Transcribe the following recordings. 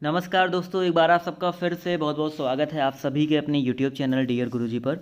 नमस्कार दोस्तों, एक बार आप सबका फिर से बहुत बहुत स्वागत है आप सभी के अपने यूट्यूब चैनल डियर गुरुजी पर।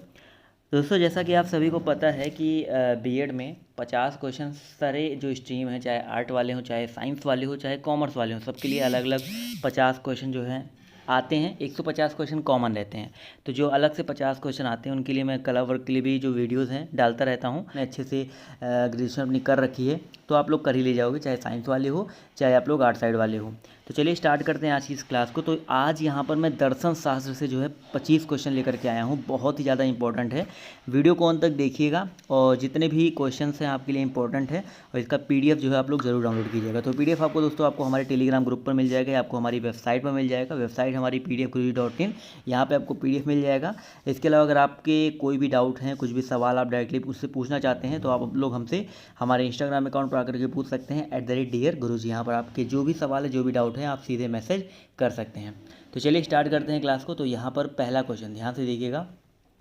दोस्तों, जैसा कि आप सभी को पता है कि बीएड में 50 क्वेश्चन सारे जो स्ट्रीम हैं, चाहे आर्ट वाले हों, चाहे साइंस वाले हों, चाहे कॉमर्स वाले हों, सबके लिए अलग अलग 50 क्वेश्चन जो हैं आते हैं। 150 क्वेश्चन कॉमन रहते हैं। तो जो अलग से 50 क्वेश्चन आते हैं उनके लिए मैं कलर वर्क के लिए भी जो वीडियोज़ हैं डालता रहता हूँ। मैंने अच्छे से ग्रेजुएशन अपनी कर रखी है, तो आप लोग कर ही ले जाओगे, चाहे साइंस वाले हो चाहे आप लोग आर्ट साइड वाले हो। तो चलिए स्टार्ट करते हैं आज की इस क्लास को। तो आज यहाँ पर मैं दर्शन शास्त्र से जो है 25 क्वेश्चन लेकर के आया हूँ। बहुत ही ज़्यादा इंपॉर्टेंट है, वीडियो को अंत तक देखिएगा और जितने भी क्वेश्चंस हैं आपके लिए इंपॉर्टेंट है। और इसका पीडीएफ जो है आप लोग ज़रूर डाउनलोड कीजिएगा। तो पीडीएफ आपको दोस्तों आपको हमारे टेलीग्राम ग्रुप पर मिल जाएगा या आपको हमारी वेबसाइट पर मिल जाएगा। वेबसाइट हमारी pdfguruji.in, यहाँ पे आपको पीडीएफ मिल जाएगा। इसके अलावा अगर आपके कोई भी डाउट हैं, कुछ भी सवाल आप डायरेक्टली उससे पूछना चाहते हैं तो आप लोग हमसे हमारे इंस्टाग्राम अकाउंट पर आकर के पूछ सकते हैं @dear_guruji। यहाँ पर आपके जो भी सवाल है, जो भी डाउट है, आप सीधे मैसेज कर सकते हैं। तो चलिए स्टार्ट करते हैं क्लास को। तो यहाँ पर पहला क्वेश्चन ध्यान से देखिएगा।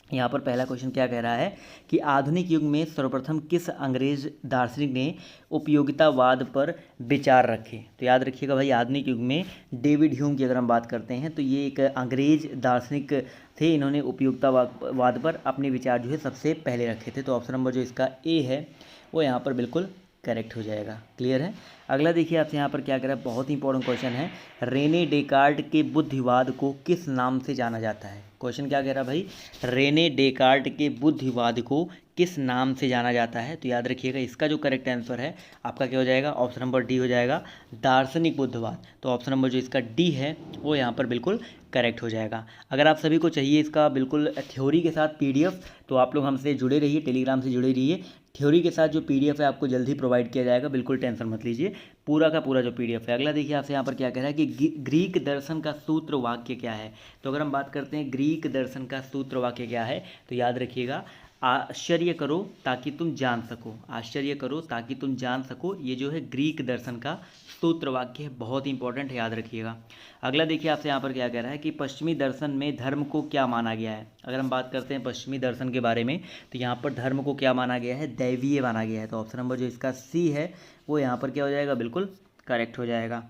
यहाँ पर पहला क्वेश्चन क्या कह रहा है कि आधुनिक युग में सर्वप्रथम किस अंग्रेज दार्शनिक ने उपयोगितावाद पर विचार रखे। तो याद रखिएगा भाई, आधुनिक युग में डेविड ह्यूम की अगर हम बात करते हैं तो ये एक अंग्रेज दार्शनिक थे। इन्होंने उपयोगितावाद पर अपने विचार जो है सबसे पहले रखे थे। तो ऑप्शन नंबर जो इसका ए है वो यहाँ पर बिल्कुल करेक्ट हो जाएगा। क्लियर है। अगला देखिए आपसे यहाँ पर क्या कह रहा है, बहुत ही इंपॉर्टेंट क्वेश्चन है। रेने डेकार्ट के बुद्धिवाद को किस नाम से जाना जाता है। क्वेश्चन क्या कह रहा है भाई, रेने डेकार्ट के बुद्धिवाद को किस नाम से जाना जाता है। तो याद रखिएगा इसका जो करेक्ट आंसर है आपका क्या हो जाएगा, ऑप्शन नंबर डी हो जाएगा, दार्शनिक बुद्धिवाद। तो ऑप्शन नंबर जो इसका डी है वो यहाँ पर बिल्कुल करेक्ट हो जाएगा। अगर आप सभी को चाहिए इसका बिल्कुल थ्योरी के साथ पीडीएफ, तो आप लोग हमसे जुड़े रहिए, टेलीग्राम से जुड़े रहिए। थ्योरी के साथ जो पीडीएफ है आपको जल्दी प्रोवाइड किया जाएगा, बिल्कुल टेंशन मत लीजिए, पूरा का पूरा जो पीडीएफ है। अगला देखिए आपसे यहाँ पर क्या कह रहा है कि ग्रीक दर्शन का सूत्र वाक्य क्या है। तो अगर हम बात करते हैं ग्रीक दर्शन का सूत्र वाक्य क्या है, तो याद रखिएगा, आश्चर्य करो ताकि तुम जान सको। आश्चर्य करो ताकि तुम जान सको, ये जो है ग्रीक दर्शन का सूत्र वाक्य है, बहुत इंपॉर्टेंट है, याद रखिएगा। अगला देखिए आपसे यहाँ पर क्या कह रहा है कि पश्चिमी दर्शन में धर्म को क्या माना गया है। अगर हम बात करते हैं पश्चिमी दर्शन के बारे में तो यहाँ पर धर्म को क्या माना गया है, दैवीय माना गया है। तो ऑप्शन नंबर जो इसका सी है वो यहाँ पर क्या हो जाएगा, बिल्कुल करेक्ट हो जाएगा।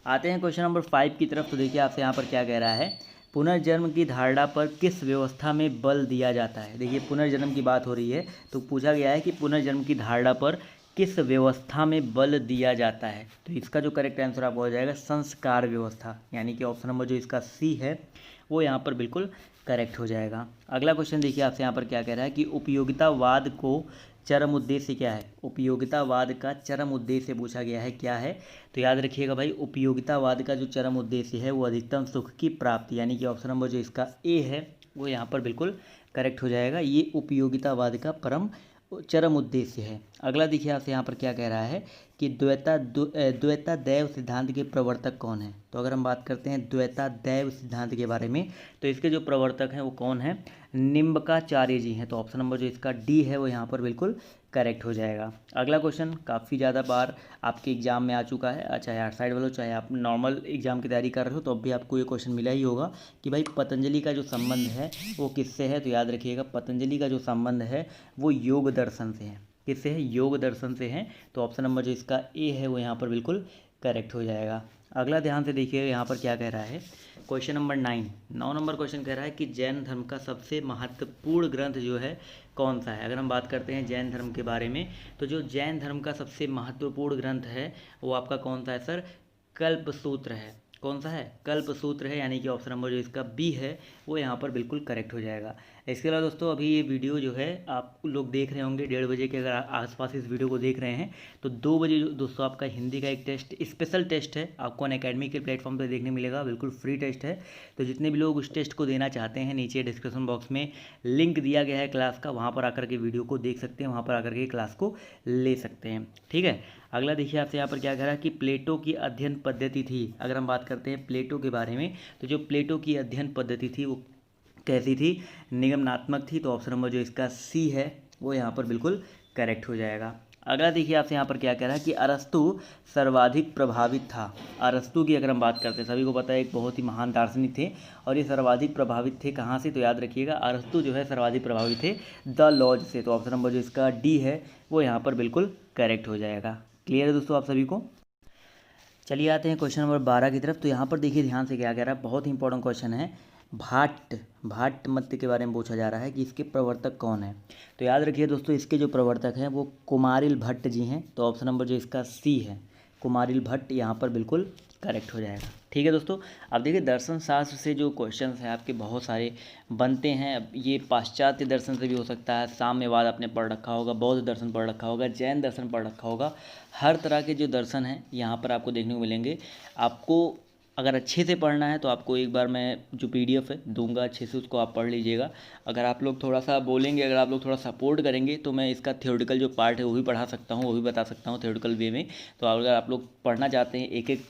आते हैं क्वेश्चन नंबर 5 की तरफ। तो देखिए आपसे यहाँ पर क्या कह रहा है, पुनर्जन्म की धारणा पर किस व्यवस्था में बल दिया जाता है। देखिए पुनर्जन्म की बात हो रही है, तो पूछा गया है कि पुनर्जन्म की धारणा पर किस व्यवस्था में बल दिया जाता है। तो इसका जो करेक्ट आंसर आपको हो जाएगा संस्कार व्यवस्था, यानी कि ऑप्शन नंबर जो इसका सी है वो यहाँ पर बिल्कुल करेक्ट हो जाएगा। अगला क्वेश्चन देखिए आपसे यहाँ पर क्या कह रहा है कि उपयोगितावाद को चरम उद्देश्य क्या है। उपयोगितावाद का चरम उद्देश्य पूछा गया है, क्या है। तो याद रखिएगा भाई, उपयोगितावाद का जो चरम उद्देश्य है वो अधिकतम सुख की प्राप्ति, यानी कि ऑप्शन नंबर जो इसका ए है वो यहाँ पर बिल्कुल करेक्ट हो जाएगा। ये उपयोगितावाद का चरम उद्देश्य है। अगला देखिए आपसे यहाँ पर क्या कह रहा है कि द्वैतादैव सिद्धांत के प्रवर्तक कौन है। तो अगर हम बात करते हैं द्वैतादैव सिद्धांत के बारे में तो इसके जो प्रवर्तक हैं वो कौन है, निम्बकाचार्य जी हैं। तो ऑप्शन नंबर जो इसका डी है वो यहाँ पर बिल्कुल करेक्ट हो जाएगा। अगला क्वेश्चन काफ़ी ज़्यादा बार आपके एग्जाम में आ चुका है, चाहे आर्ट साइड वालों चाहे आप नॉर्मल एग्जाम की तैयारी कर रहे हो तो अब भी आपको ये क्वेश्चन मिला ही होगा कि भाई पतंजलि का जो संबंध है वो किससे है। तो याद रखिएगा पतंजलि का जो संबंध है वो योग दर्शन से है। किससे है, योग दर्शन से है। तो ऑप्शन नंबर जो इसका ए है वो यहाँ पर बिल्कुल करेक्ट हो जाएगा। अगला ध्यान से देखिएगा यहाँ पर क्या कह रहा है, क्वेश्चन नंबर 9 नंबर क्वेश्चन कह रहा है कि जैन धर्म का सबसे महत्वपूर्ण ग्रंथ जो है कौन सा है। अगर हम बात करते हैं जैन धर्म के बारे में तो जो जैन धर्म का सबसे महत्वपूर्ण ग्रंथ है वो आपका कौन सा है सर, कल्पसूत्र है। कौन सा है, कल्पसूत्र है, यानी कि ऑप्शन नंबर जो इसका बी है वो यहाँ पर बिल्कुल करेक्ट हो जाएगा। इसके अलावा दोस्तों अभी ये वीडियो जो है आप लोग देख रहे होंगे 1:30 बजे के, अगर आसपास इस वीडियो को देख रहे हैं तो 2 बजे दोस्तों आपका हिंदी का एक टेस्ट, स्पेशल टेस्ट है, आपको अनअकैडमी के प्लेटफॉर्म पर देखने मिलेगा, बिल्कुल फ्री टेस्ट है। तो जितने भी लोग उस टेस्ट को देना चाहते हैं नीचे डिस्क्रिप्शन बॉक्स में लिंक दिया गया है क्लास का, वहाँ पर आकर के वीडियो को देख सकते हैं, वहाँ पर आकर के क्लास को ले सकते हैं। ठीक है। अगला देखिए आपसे यहाँ पर क्या कह रहा है कि प्लेटो की अध्ययन पद्धति थी। अगर हम बात करते हैं प्लेटो के बारे में तो जो प्लेटो की अध्ययन पद्धति थी वो कैसी थी, निगमनात्मक थी। तो ऑप्शन नंबर जो इसका सी है वो यहाँ पर बिल्कुल करेक्ट हो जाएगा। अगला देखिए आपसे यहाँ पर क्या कह रहा है कि अरस्तु सर्वाधिक प्रभावित था। अरस्तु की अगर हम बात करते हैं, सभी को पता है एक बहुत ही महान दार्शनिक थे और ये सर्वाधिक प्रभावित थे कहाँ से। तो याद रखिएगा अरस्तु जो है सर्वाधिक प्रभावित थे द लॉज से। तो ऑप्शन नंबर जो इसका डी है वो यहाँ पर बिल्कुल करेक्ट हो जाएगा। क्लियर है दोस्तों आप सभी को। चलिए आते हैं क्वेश्चन नंबर 12 की तरफ। तो यहाँ पर देखिए ध्यान से क्या कह रहा है, बहुत ही इंपॉर्टेंट क्वेश्चन है। भाट मत के बारे में पूछा जा रहा है कि इसके प्रवर्तक कौन है। तो याद रखिए दोस्तों, इसके जो प्रवर्तक हैं वो कुमारिल भट्ट जी हैं। तो ऑप्शन नंबर जो इसका सी है, कुमारिल भट्ट, यहाँ पर बिल्कुल करेक्ट हो जाएगा। ठीक है दोस्तों, अब देखिए दर्शन शास्त्र से जो क्वेश्चंस हैं आपके बहुत सारे बनते हैं। अब ये पाश्चात्य दर्शन से भी हो सकता है, साम्यवाद आपने पढ़ रखा होगा, बौद्ध दर्शन पढ़ रखा होगा, जैन दर्शन पढ़ रखा होगा। हर तरह के जो दर्शन हैं यहाँ पर आपको देखने को मिलेंगे। आपको अगर अच्छे से पढ़ना है तो आपको एक बार मैं जो PDF है दूंगा, अच्छे से उसको आप पढ़ लीजिएगा। अगर आप लोग थोड़ा सा बोलेंगे, अगर आप लोग थोड़ा सपोर्ट करेंगे तो मैं इसका थ्योरेटिकल जो पार्ट है वो भी पढ़ा सकता हूँ, वो भी बता सकता हूँ थ्योरेटिकल वे में। तो अगर आप लोग पढ़ना चाहते हैं एक एक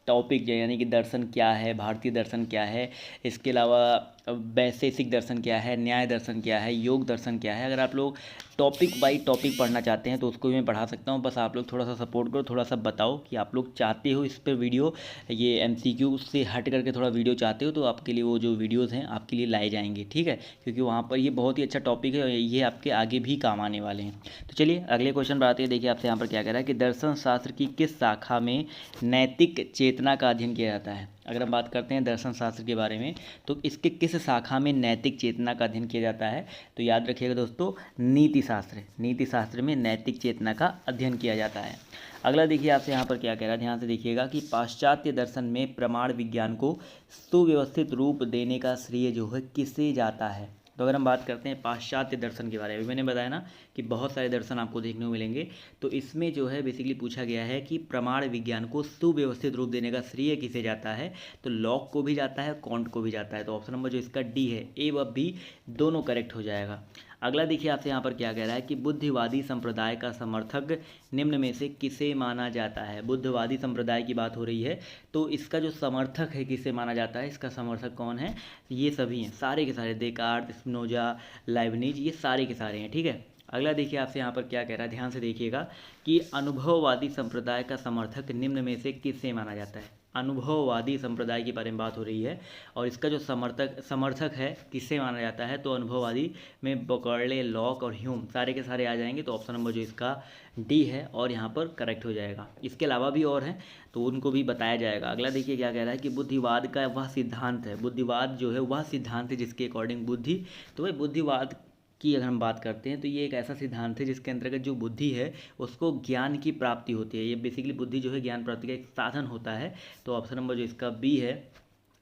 टॉपिक, यानी कि दर्शन क्या है, भारतीय दर्शन क्या है, इसके अलावा वैशेषिक दर्शन क्या है, न्याय दर्शन क्या है, योग दर्शन क्या है, अगर आप लोग टॉपिक बाई टॉपिक पढ़ना चाहते हैं तो उसको भी मैं पढ़ा सकता हूँ। बस आप लोग थोड़ा सा सपोर्ट करो, थोड़ा सा बताओ कि आप लोग चाहते हो इस पर वीडियो, ये MCQ से हट करके थोड़ा वीडियो चाहते हो, तो आपके लिए वो जो वीडियोज़ हैं आपके लिए लाए जाएंगे। ठीक है, क्योंकि वहाँ पर ये बहुत ही अच्छा टॉपिक है और ये आपके आगे भी काम आने वाले हैं। तो चलिए अगले क्वेश्चन पर आते हैं। देखिए आपसे यहाँ पर क्या कह रहा है कि दर्शन शास्त्र की किस शाखा में नैतिक चेतना का अध्ययन किया जाता है। अगर हम बात करते हैं दर्शन शास्त्र के बारे में तो इसके किस शाखा में नैतिक चेतना का अध्ययन किया जाता है। तो याद रखिएगा दोस्तों, नीति शास्त्र में नैतिक चेतना का अध्ययन किया जाता है। अगला देखिए आपसे यहाँ पर क्या कह रहा है, ध्यान से देखिएगा कि पाश्चात्य दर्शन में प्रमाण विज्ञान को सुव्यवस्थित रूप देने का श्रेय जो है किसे जाता है। तो अगर हम बात करते हैं पाश्चात्य दर्शन के बारे में, मैंने बताया ना कि बहुत सारे दर्शन आपको देखने को मिलेंगे। तो इसमें जो है बेसिकली पूछा गया है कि प्रमाण विज्ञान को सुव्यवस्थित रूप देने का श्रेय किसे जाता है। तो लॉक को भी जाता है, कॉन्ट को भी जाता है। तो ऑप्शन नंबर जो इसका डी है, ए व बी दोनों करेक्ट हो जाएगा। अगला देखिए आपसे यहाँ पर क्या कह रहा है कि बुद्धिवादी संप्रदाय का समर्थक निम्न में से किसे माना जाता है। बुद्धवादी संप्रदाय की बात हो रही है, तो इसका जो समर्थक है किसे माना जाता है, इसका समर्थक कौन है, ये सभी हैं, सारे के सारे, देकार्त, स्पिनोजा, लाइबनिज, ये सारे के सारे हैं। ठीक है, अगला देखिए आपसे यहाँ पर क्या कह रहा है, ध्यान से देखिएगा कि अनुभववादी संप्रदाय का समर्थक निम्न में से किसे माना जाता है। अनुभववादी संप्रदाय के बारे में बात हो रही है और इसका जो समर्थक है किससे माना जाता है। तो अनुभववादी में बकर्ले, लॉक और ह्यूम सारे के सारे आ जाएंगे। तो ऑप्शन नंबर जो इसका डी है और यहाँ पर करेक्ट हो जाएगा। इसके अलावा भी और हैं तो उनको भी बताया जाएगा। अगला देखिए क्या कह रहा है कि बुद्धिवाद का वह सिद्धांत है, बुद्धिवाद जो है वह सिद्धांत है जिसके अकॉर्डिंग बुद्धि, तो भाई बुद्धिवाद की अगर हम बात करते हैं तो ये एक ऐसा सिद्धांत है जिसके अंतर्गत जो बुद्धि है उसको ज्ञान की प्राप्ति होती है। ये बेसिकली बुद्धि जो है ज्ञान प्राप्ति का एक साधन होता है। तो ऑप्शन नंबर जो इसका बी है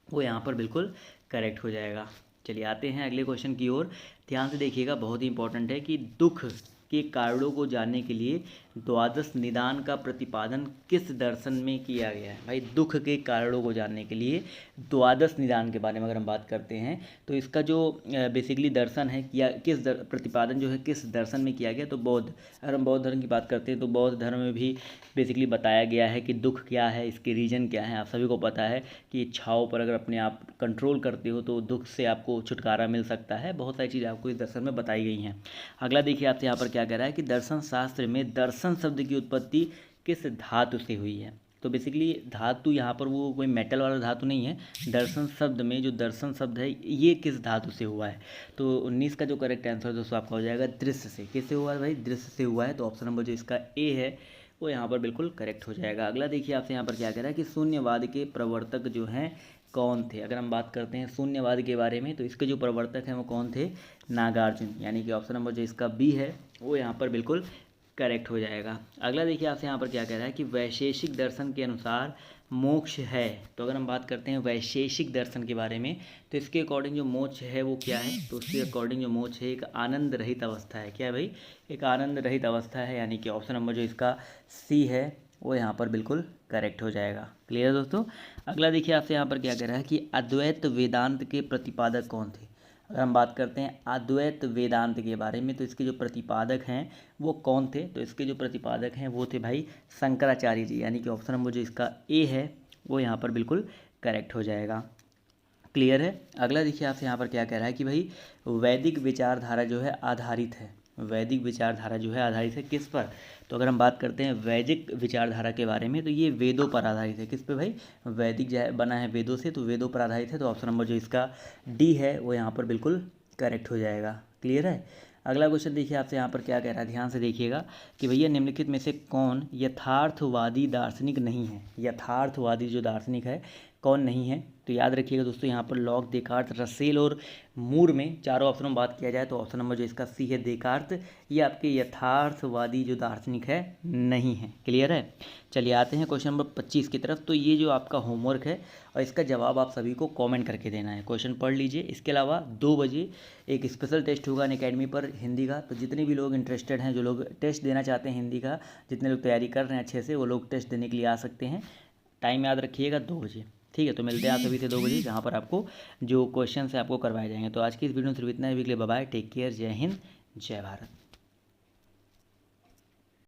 वो यहाँ पर बिल्कुल करेक्ट हो जाएगा। चलिए आते हैं अगले क्वेश्चन की ओर। ध्यान से देखिएगा, बहुत ही इंपॉर्टेंट है कि दुख के कारणों को जानने के लिए द्वादश निदान का प्रतिपादन किस दर्शन में किया गया है। भाई दुख के कारणों को जानने के लिए द्वादश निदान के बारे में अगर हम बात करते हैं तो इसका जो बेसिकली दर्शन है किया, प्रतिपादन जो है किस दर्शन में किया गया। तो बौद्ध, अगर हम बौद्ध धर्म की बात करते हैं तो बौद्ध धर्म में भी बेसिकली बताया गया है कि दुख क्या है, इसके रीजन क्या है। आप सभी को पता है कि इच्छाओं पर अगर अपने आप कंट्रोल करते हो तो दुख से आपको छुटकारा मिल सकता है। बहुत सारी चीज़ें आपको इस दर्शन में बताई गई हैं। अगला देखिए आपसे यहाँ पर क्या कह रहा है कि दर्शन शास्त्र में दर्शन शब्द की उत्पत्ति किस धातु से हुई है। तो बेसिकली धातु यहाँ पर वो कोई मेटल वाला धातु नहीं है। दर्शन शब्द में जो दर्शन शब्द है ये किस धातु से हुआ है। तो 19 का जो करेक्ट आंसर दोस्तों आपका हो जाएगा दृश्य से। किससे हुआ है भाई, दृश्य से हुआ है। तो ऑप्शन नंबर जो इसका ए है वो यहाँ पर बिल्कुल करेक्ट हो जाएगा। अगला देखिए आपसे यहाँ पर क्या कह रहा है कि शून्यवाद के प्रवर्तक जो हैं कौन थे। अगर हम बात करते हैं शून्यवाद के बारे में तो इसके जो प्रवर्तक हैं वो कौन थे, नागार्जुन, यानी कि ऑप्शन नंबर जो इसका बी है वो यहाँ पर बिल्कुल करेक्ट हो जाएगा। अगला देखिए आपसे यहाँ पर क्या कह रहा है कि वैशेषिक दर्शन के अनुसार मोक्ष है। तो अगर हम बात करते हैं वैशेषिक दर्शन के बारे में तो इसके अकॉर्डिंग जो मोक्ष है वो क्या है। तो उसके अकॉर्डिंग जो मोक्ष है एक आनंद रहित अवस्था है। क्या है भाई, एक आनंद रहित अवस्था है, यानी कि ऑप्शन नंबर जो इसका सी है वो यहाँ पर बिल्कुल करेक्ट हो जाएगा। क्लियर है दोस्तों। अगला देखिए आपसे यहाँ पर क्या कह रहा है कि अद्वैत वेदांत के प्रतिपादक कौन थे। अगर हम बात करते हैं अद्वैत वेदांत के बारे में तो इसके जो प्रतिपादक हैं वो कौन थे। तो इसके जो प्रतिपादक हैं वो थे भाई शंकराचार्य जी, यानी कि ऑप्शन नंबर जो इसका ए है वो यहाँ पर बिल्कुल करेक्ट हो जाएगा। क्लियर है। अगला देखिए आपसे यहाँ पर क्या कह रहा है कि भाई वैदिक विचारधारा जो है आधारित है, वैदिक विचारधारा जो है आधारित है किस पर। तो अगर हम बात करते हैं वैदिक विचारधारा के बारे में तो ये वेदों पर आधारित है। किस पे भाई, वैदिक बना है वेदों से, तो वेदों पर आधारित है। तो ऑप्शन नंबर जो इसका डी है वो यहाँ पर बिल्कुल करेक्ट हो जाएगा। क्लियर है। अगला क्वेश्चन देखिए आपसे यहाँ पर क्या कह रहा है, ध्यान से देखिएगा कि भैया निम्नलिखित में से कौन यथार्थवादी दार्शनिक नहीं है। यथार्थवादी जो दार्शनिक है कौन नहीं है, तो याद रखिएगा दोस्तों, यहाँ पर लॉक, देकार्त, रसेल और मूर में चारों ऑप्शनों में बात किया जाए तो ऑप्शन नंबर जो इसका सी है देकार्त, ये आपके यथार्थवादी जो दार्शनिक है नहीं है। क्लियर है। चलिए आते हैं क्वेश्चन नंबर 25 की तरफ। तो ये जो आपका होमवर्क है और इसका जवाब आप सभी को कमेंट करके देना है। क्वेश्चन पढ़ लीजिए। इसके अलावा 2 बजे एक स्पेशल टेस्ट होगा अनअकैडमी पर हिंदी का, तो जितने भी लोग इंटरेस्टेड हैं, जो लोग टेस्ट देना चाहते हैं हिंदी का, जितने लोग तैयारी कर रहे हैं अच्छे से, वो लोग टेस्ट देने के लिए आ सकते हैं। टाइम याद रखिएगा 2 बजे। ठीक है, तो मिलते हैं आप सभी से 2 बजे, जहाँ पर आपको जो क्वेश्चन है आपको करवाए जाएंगे। तो आज की इस वीडियो में सिर्फ इतना ही। बाय बाय, टेक केयर, जय हिंद, जय भारत।